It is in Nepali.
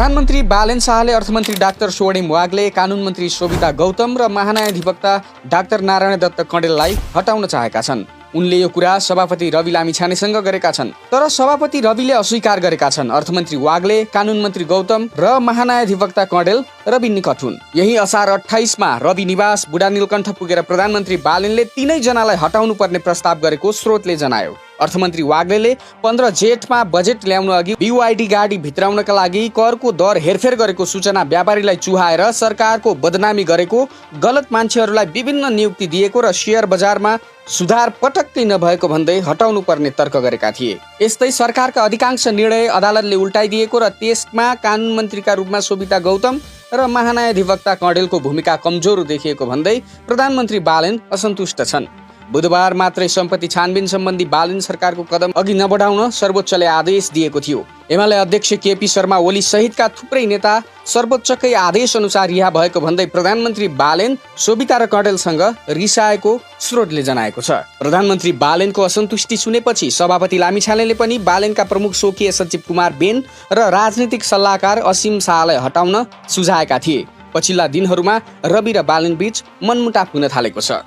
प्रधानमन्त्री बालेन शाहले अर्थमन्त्री डाक्टर स्वर्णिम वाग्ले, कानुन मन्त्री शोभिता गौतम र महान्यायाधिवक्ता डाक्टर नारायण दत्त कँडेललाई हटाउन चाहेका छन्। उनले यो कुरा सभापति रवि लामिछानेसँग गरेका छन्, तर सभापति रविले अस्वीकार गरेका छन्। अर्थमन्त्री वाग्ले, कानुन मन्त्री गौतम र महान्यायाधिवक्ता कँडेल रवि निकट हुन्। यही असार 28मा रवि निवास बुढा नीलकण्ठ पुगेर प्रधानमन्त्री बालेनले तीनैजनालाई हटाउनु पर्ने प्रस्ताव गरेको स्रोतले जनायो। अर्थमन्त्री वाग्लेले 15 जेठमा बजेट ल्याउनु अघि BYD गाडी भित्राउनका लागि करको दर हेरफेर गरेको सूचना व्यापारीलाई चुहाएर सरकारको बदनामी गरेको, गलत मान्छेहरूलाई विभिन्न नियुक्ति दिएको र शेयर बजारमा सुधार पटक्कै नभएको भन्दै हटाउनु पर्ने तर्क गरेका थिए। यस्तै सरकारका अधिकांश निर्णय अदालतले उल्टाइदिएको र त्यसमा कानुन मन्त्रीका रूपमा शोभिता गौतम र महान्यायाधिवक्ता कँडेलको भूमिका कमजोर देखिएको भन्दै प्रधानमन्त्री बालेन असन्तुष्ट छन्। बुधबार मात्रै सम्पत्ति छानबिन सम्बन्धी बालेन सरकारको कदम अघि नबढाउन सर्वोच्चले आदेश दिएको थियो। एमाले अध्यक्ष केपी शर्मा ओली सहितका थुप्रै नेता सर्वोच्चकै आदेश अनुसार रिहा भएको भन्दै प्रधानमन्त्री बालेन शोभिता र कँडेलसँग रिसाएको स्रोतले जनाएको छ। प्रधानमन्त्री बालेनको असन्तुष्टि सुनेपछि सभापति लामिछानेले पनि बालेनका प्रमुख स्वकीय सचिव कुमार बेन र राजनीतिक सल्लाहकार असीम शाहलाई हटाउन सुझाएका थिए। पछिल्ला दिनहरूमा रवि र बालेन बीच मनमुटाव हुन थालेको छ।